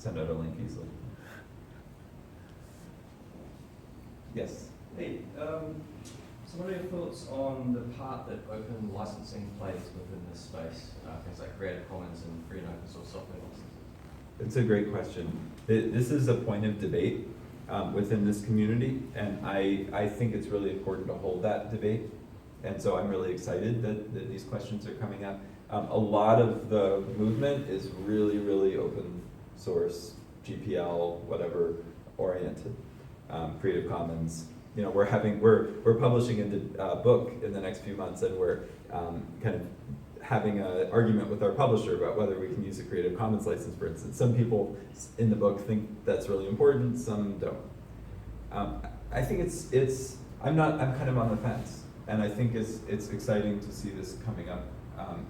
send out a link easily. Yes? Hey, so what are your thoughts on the part that open licensing plays within this space? Things like Creative Commons and free and open source software licenses. It's a great question. This is a point of debate within this community, and I think it's really important to hold that debate. And so I'm really excited that these questions are coming up. A lot of the movement is really, really open source, GPL, whatever, oriented. Creative Commons. You know, we're publishing a book in the next few months, and we're kind of having an argument with our publisher about whether we can use a Creative Commons license, for instance. Some people in the book think that's really important, some don't. I think I'm kind of on the fence, and I think it's exciting to see this coming up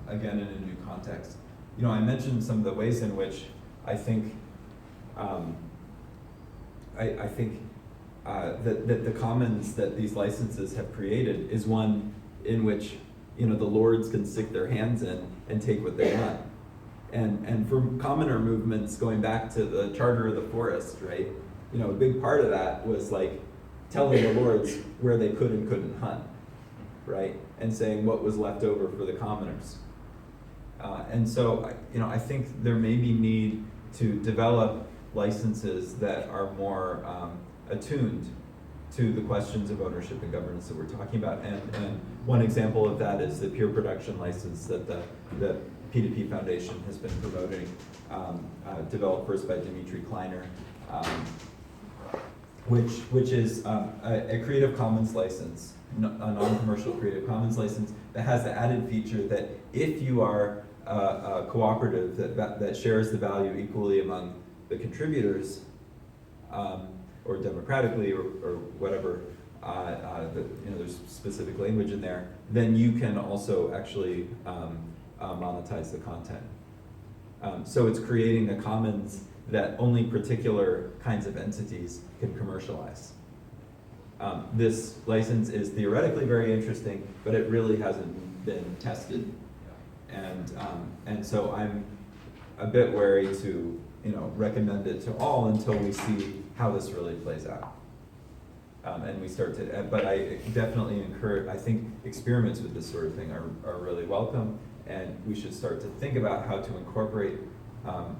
again in a new context. You know, I mentioned some of the ways in which I think that the commons that these licenses have created is one in which, you know, the lords can stick their hands in and take what they want. And for commoner movements going back to the Charter of the Forest, right? You know, a big part of that was like telling the lords where they could and couldn't hunt, right? And saying what was left over for the commoners. And so, you know, I think there may be need to develop licenses that are more attuned to the questions of ownership and governance that we're talking about. And one example of that is the peer production license that the P2P Foundation has been promoting, developed first by Dimitri Kleiner, which is a Creative Commons license, a non-commercial Creative Commons license that has the added feature that if you are a cooperative that shares the value equally among the contributors, or democratically, or whatever, you know, there's specific language in there, then you can also actually monetize the content. So it's creating a commons that only particular kinds of entities can commercialize. This license is theoretically very interesting, but it really hasn't been tested. And so I'm a bit wary to, you know, recommend it to all until we see how this really plays out. And we start to, but I definitely encourage, I think experiments with this sort of thing are really welcome, and we should start to think about how to incorporate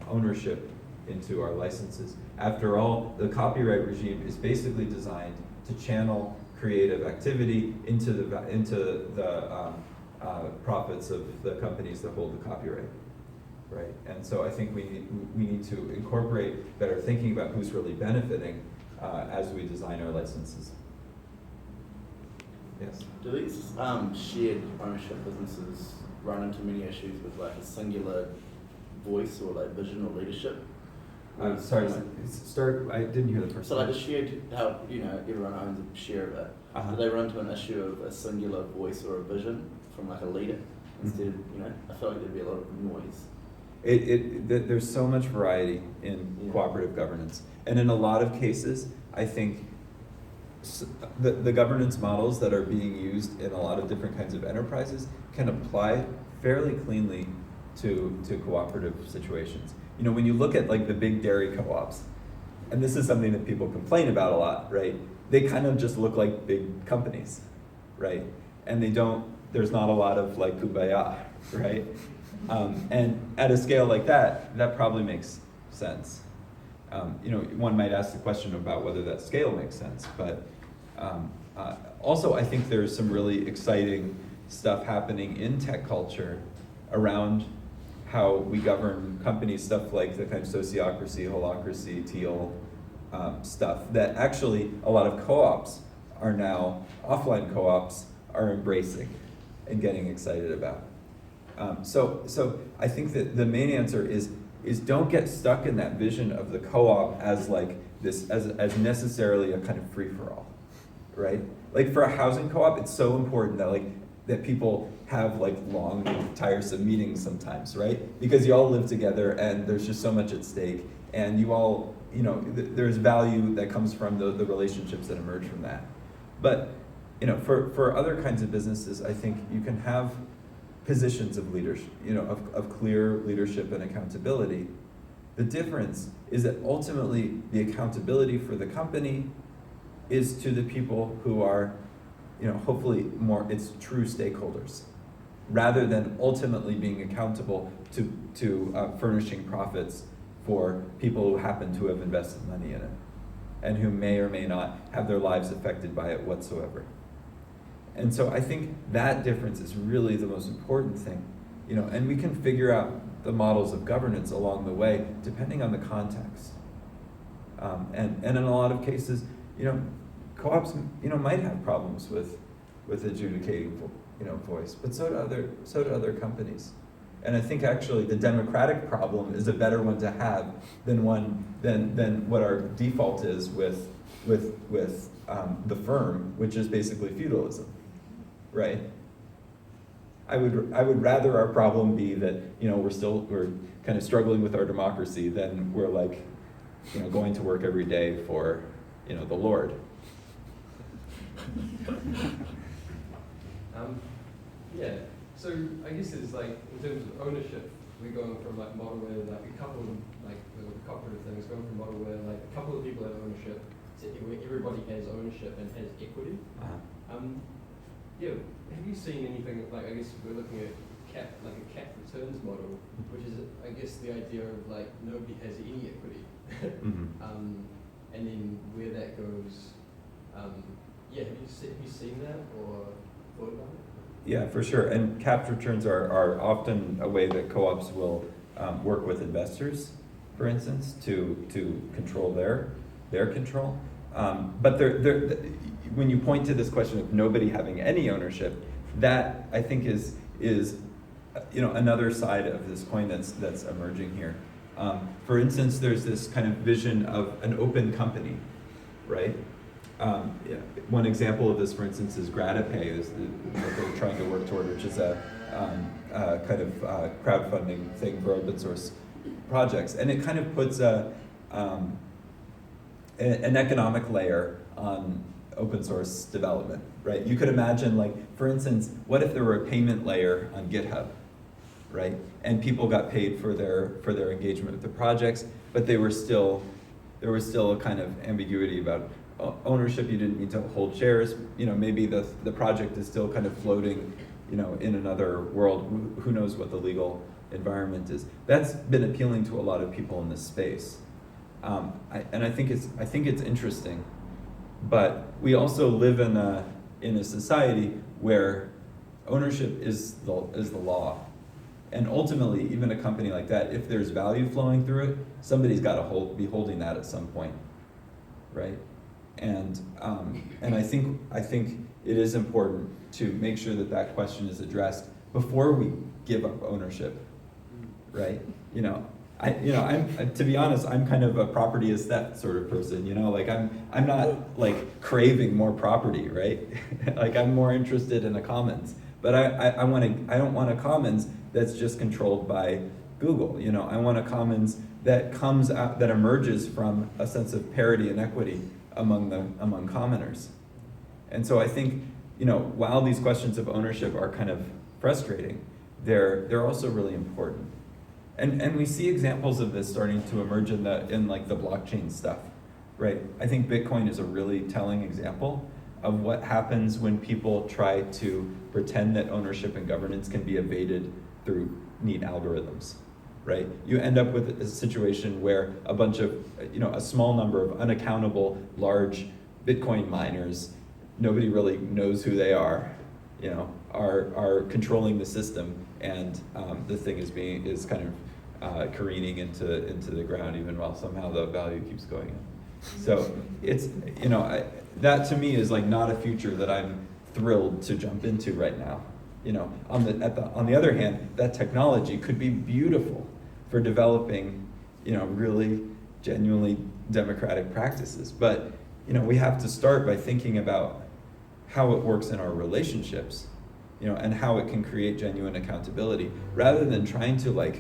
ownership into our licenses. After all, the copyright regime is basically designed to channel creative activity into the profits of the companies that hold the copyright. Right, and so I think we need to incorporate better thinking about who's really benefiting as we design our licenses. Yes? Do these shared ownership businesses run into many issues with like a singular voice or like vision or leadership? Sorry, I didn't hear the first So like one. the shared, how, you know, everyone owns a share of it. Uh-huh. Do they run into an issue of a singular voice or a vision from like a leader instead of, you know, I feel like there'd be a lot of noise. There's so much variety in cooperative governance, and in a lot of cases, I think the governance models that are being used in a lot of different kinds of enterprises can apply fairly cleanly to cooperative situations. You know, when you look at like the big dairy co-ops, and this is something that people complain about a lot, right? They kind of just look like big companies, right? And there's not a lot of like kumbaya, right? And at a scale like that probably makes sense. You know, one might ask the question about whether that scale makes sense, but also I think there's some really exciting stuff happening in tech culture around how we govern companies, stuff like the kind of sociocracy, holacracy, teal stuff that actually a lot of co-ops are now, offline co-ops are embracing and getting excited about. So I think that the main answer is don't get stuck in that vision of the co-op as like this, as necessarily a kind of free-for-all, right? Like for a housing co-op, it's so important that people have like long, tiresome meetings sometimes, right? Because you all live together and there's just so much at stake, and you all, you know, there's value that comes from the relationships that emerge from that. But, you know, for other kinds of businesses, I think you can have positions of leadership, you know, of clear leadership and accountability, The difference is that ultimately the accountability for the company is to the people who are, hopefully it's true stakeholders, rather than ultimately being accountable to furnishing profits for people who happen to have invested money in it, and who may or may not have their lives affected by it whatsoever. And so I think that difference is really the most important thing, and we can figure out the models of governance along the way, depending on the context. And in a lot of cases, co-ops, might have problems with adjudicating, voice, but so do other companies. And I think actually the democratic problem is a better one to have than what our default is with the firm, which is basically feudalism, right? I would rather our problem be that we're kind of struggling with our democracy than we're like going to work every day for the Lord. Yeah. So I guess it's like in terms of ownership, we're going from like model where like a couple of like with a couple of things going from model where like a couple of people have ownership to where everybody has ownership and has equity. Yeah. Have you seen anything like, I guess we're looking at a cap returns model, which is I guess the idea of like nobody has any equity, and then where that goes. Yeah. Have you seen that or thought about it? Yeah, for sure. And capped returns are often a way that co-ops will work with investors, for instance, to control their control. But when you point to this question of nobody having any ownership, that I think is another side of this coin that's emerging here. For instance, there's this kind of vision of an open company, right? Yeah. One example of this, for instance, is GrataPay, is what they're trying to work toward, which is a kind of crowdfunding thing for open source projects, and it kind of puts an economic layer on open source development, right? You could imagine, like, for instance, what if there were a payment layer on GitHub, right? And people got paid for their engagement with the projects, but there was still a kind of ambiguity about ownership. You didn't need to hold shares. Maybe the project is still kind of floating, in another world. Who knows what the legal environment is? That's been appealing to a lot of people in this space, and I think it's interesting. But we also live in a society where ownership is the law, and ultimately, even a company like that, if there's value flowing through it, somebody's got to be holding that at some point, right? And I think it is important to make sure that question is addressed before we give up ownership, right? I'm to be honest, I'm kind of a property is theft sort of person. Like I'm not like craving more property, right? Like I'm more interested in a commons, but I don't want a commons that's just controlled by Google. I want a commons that comes out, that emerges from a sense of parity and equity among commoners. And so I think, while these questions of ownership are kind of frustrating, they're also really important. And we see examples of this starting to emerge in the blockchain stuff, right? I think Bitcoin is a really telling example of what happens when people try to pretend that ownership and governance can be evaded through neat algorithms. Right? You end up with a situation where a bunch of, a small number of unaccountable large Bitcoin miners, nobody really knows who they are are controlling the system, and the thing is kind of careening into the ground, even while somehow the value keeps going up. So it's, that to me is like not a future that I'm thrilled to jump into right now. On the other hand, that technology could be beautiful for developing, really genuinely democratic practices. But, we have to start by thinking about how it works in our relationships, and how it can create genuine accountability, rather than trying to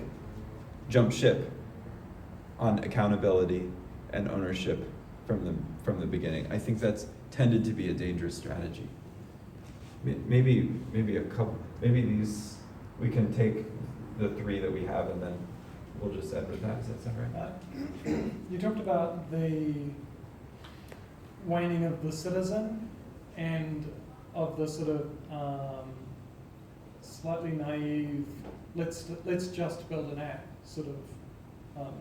jump ship on accountability and ownership from the beginning. I think that's tended to be a dangerous strategy. Maybe a couple. Maybe these we can take the three that we have and then we'll just end with that. Does that sound right? You talked about the waning of the citizen and of the sort of slightly naive, let's just build an app sort of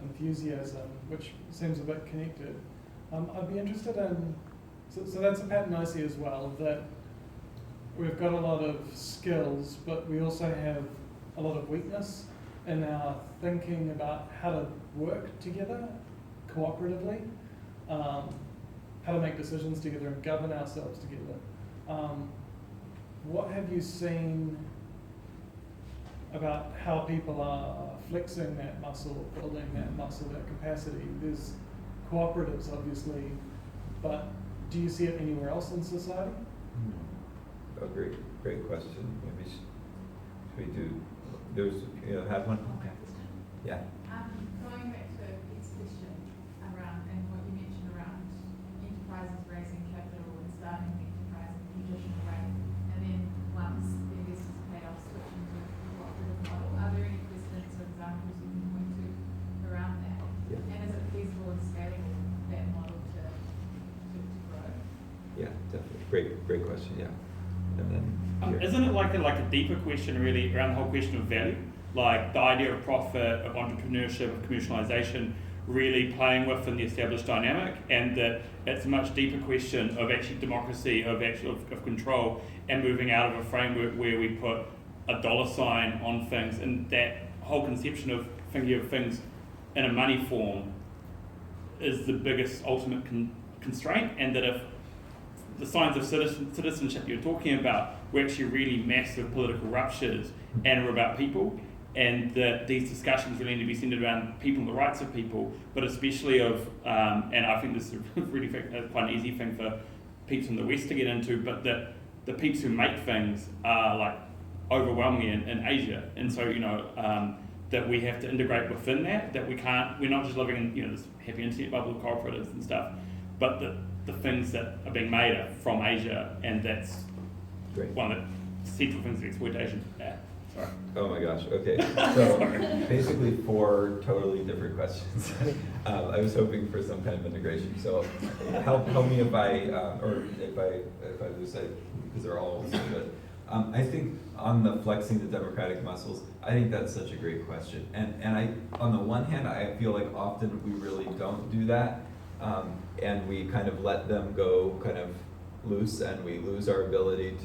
enthusiasm, which seems a bit connected. I'd be interested in, so that's a pattern I see as well, that we've got a lot of skills, but we also have a lot of weakness in our thinking about how to work together cooperatively, how to make decisions together and govern ourselves together. What have you seen about how people are flexing that muscle, building that muscle, that capacity? There's cooperatives, obviously, but do you see it anywhere else in society? Oh, great question. Maybe should we do? Have one. Okay. Yeah. Going back to Pete's question around, and what you mentioned around enterprises raising capital and starting the enterprise in the traditional way, and then once the investors paid off, switching to a cooperative model. Are there any precedents or examples you can point to around that? Yeah. And is it feasible in scaling that model to grow? Yeah, definitely. Great question. Yeah. And then isn't it like a deeper question really around the whole question of value? Like the idea of profit, of entrepreneurship, of commercialization really playing within the established dynamic, and that it's a much deeper question of actually democracy, of control, and moving out of a framework where we put a dollar sign on things, and that whole conception of thinking of things in a money form is the biggest ultimate constraint, and that if the signs of citizenship you're talking about were actually really massive political ruptures and were about people, and that these discussions really need to be centered around people and the rights of people, but especially of, and I think this is really quite an easy thing for peeps in the West to get into, but that the peeps who make things are like overwhelmingly in Asia, and so that we have to integrate within that we're not just living in this happy internet bubble of cooperatives and stuff, but the things that are being made are from Asia, and that's one of the central things of exploitation. Sorry. Oh my gosh, okay. So basically 4 totally different questions. I was hoping for some kind of integration. So help me if I lose sight, because they're all so good. I think on the flexing the democratic muscles, I think that's such a great question. And I, on the one hand, I feel like often we really don't do that. And we kind of let them go kind of loose, and we lose our ability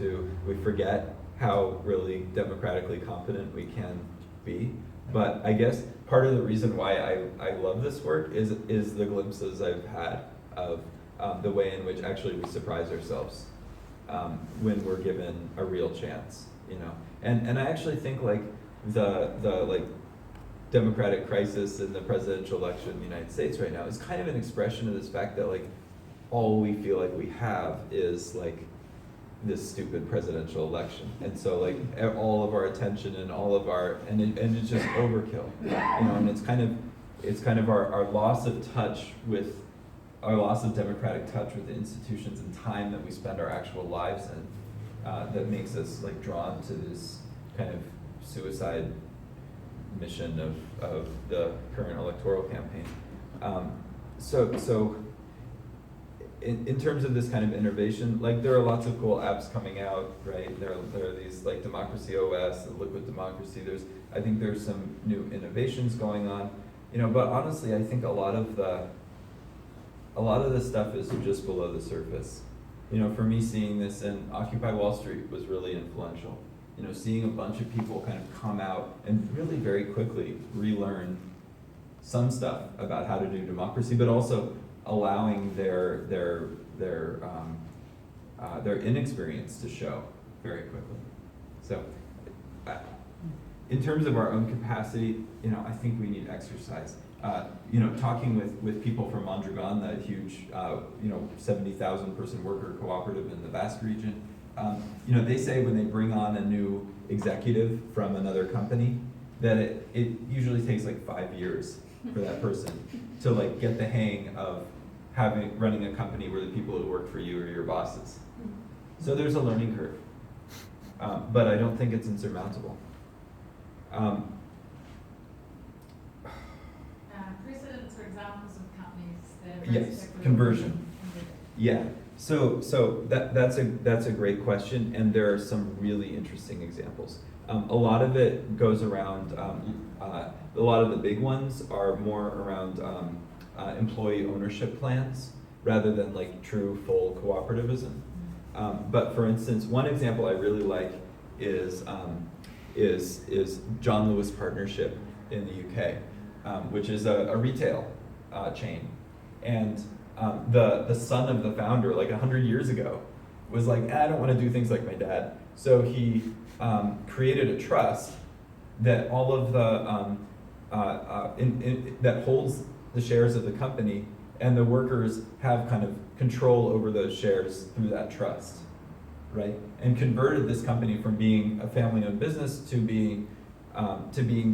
we forget how really democratically competent we can be. But I guess part of the reason why I love this work is the glimpses I've had of the way in which actually we surprise ourselves when we're given a real chance, And I actually think like the democratic crisis in the presidential election in the United States right now is kind of an expression of this fact that like all we feel like we have is like this stupid presidential election, and so like all of our attention and all of our and it's just overkill, and it's kind of our loss of touch with our loss of democratic touch with the institutions and time that we spend our actual lives in that makes us like drawn to this kind of suicide mission of the current electoral campaign. So in terms of this kind of innovation, like there are lots of cool apps coming out, right? There are these like Democracy OS and Liquid Democracy. I think there's some new innovations going on, but honestly, I think a lot of the stuff is just below the surface. For me, seeing this in Occupy Wall Street was really influential. Seeing a bunch of people kind of come out and really very quickly relearn some stuff about how to do democracy, but also allowing their inexperience to show very quickly. So, in terms of our own capacity, I think we need exercise. Talking with people from Mondragon, that huge, 70,000 person worker cooperative in the Basque region, they say when they bring on a new executive from another company, that it usually takes like 5 years for that person to like get the hang of running a company where the people who work for you are your bosses. So there's a learning curve, but I don't think it's insurmountable. Yes, conversion. Yeah, so that's a great question, and there are some really interesting examples. A lot of it goes around, a lot of the big ones are more around employee ownership plans rather than like true full cooperativism. But for instance, one example I really like is John Lewis Partnership in the UK, which is a retail chain. And the son of the founder, like 100 years ago, was like, I don't want to do things like my dad. So he created a trust that all of the that holds the shares of the company, and the workers have kind of control over those shares through that trust, right? And converted this company from being a family-owned business to being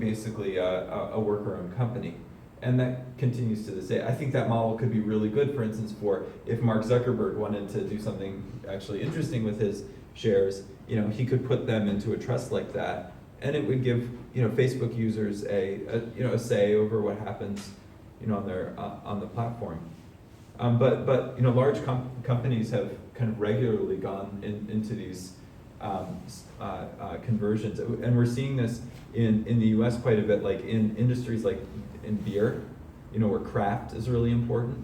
basically a worker-owned company. And that continues to this day. I think that model could be really good, for instance, for if Mark Zuckerberg wanted to do something actually interesting with his shares, he could put them into a trust like that, and it would give Facebook users a say over what happens on their on the platform. But large companies have kind of regularly gone into these conversions, and we're seeing this in the U.S. quite a bit, like in industries like in beer, where craft is really important.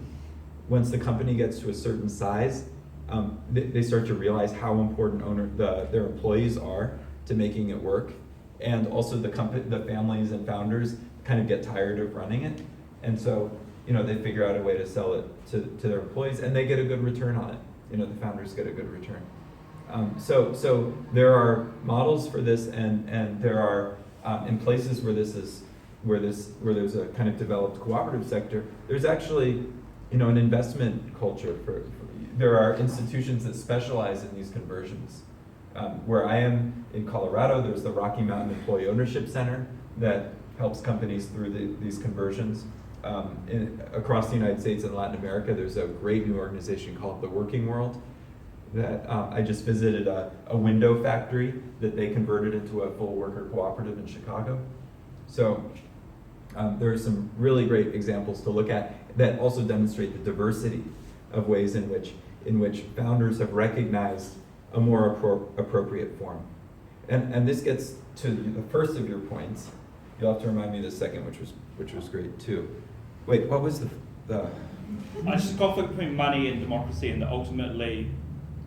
Once the company gets to a certain size, they start to realize how important their employees are to making it work, and also the families and founders kind of get tired of running it, and so they figure out a way to sell it to their employees, and they get a good return on it. The founders get a good return. So there are models for this, and there are in places where there's a kind of developed cooperative sector. There's actually an investment culture there are institutions that specialize in these conversions. Where I am in Colorado, there's the Rocky Mountain Employee Ownership Center that helps companies through these conversions. Across the United States and Latin America, there's a great new organization called The Working World that I just visited a window factory that they converted into a full worker cooperative in Chicago. So there are some really great examples to look at that also demonstrate the diversity of ways in which founders have recognized a more appropriate form. And this gets to the first of your points. You'll have to remind me of the second, which was great too. Wait, what was the It's just conflict between money and democracy, and that ultimately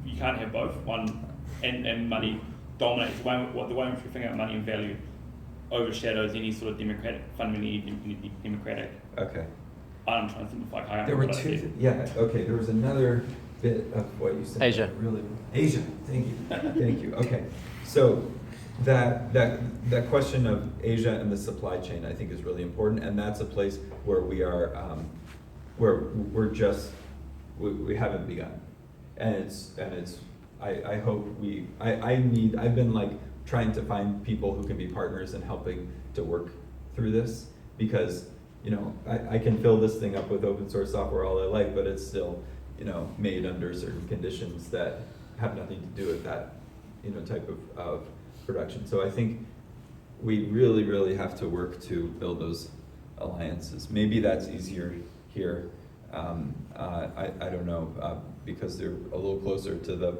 you can't have both. One and money dominates the way in which we think about money and value overshadows any sort of fundamentally democratic. Okay. I'm trying to simplify. There were two. Okay. There was another bit of what you said. Asia. Asia. Thank you. Thank you. Okay. So that question of Asia and the supply chain, I think, is really important, and that's a place where we are, where we haven't begun, and it's. I hope I've been like trying to find people who can be partners and helping to work through this, because I can fill this thing up with open source software all I like, but it's still made under certain conditions that have nothing to do with that type of production. So I think we really, really have to work to build those alliances. Maybe that's easier here. I don't know, because they're a little closer to the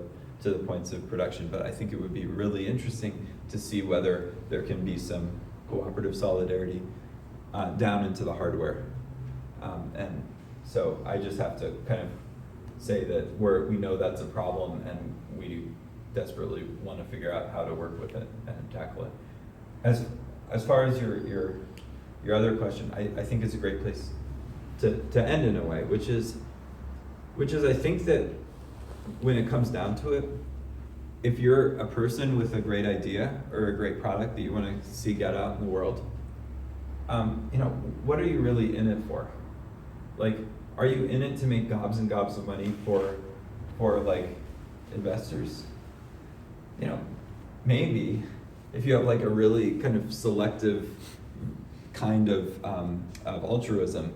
points of production, but I think it would be really interesting to see whether there can be some cooperative solidarity down into the hardware. And so I just have to kind of say that we know that's a problem, and we desperately want to figure out how to work with it and tackle it. As far as your other question, I think it's a great place to end in a way, which is I think that when it comes down to it, if you're a person with a great idea or a great product that you want to see get out in the world, what are you really in it for? Like, are you in it to make gobs and gobs of money for like investors? Maybe if you have like a really kind of selective kind of altruism,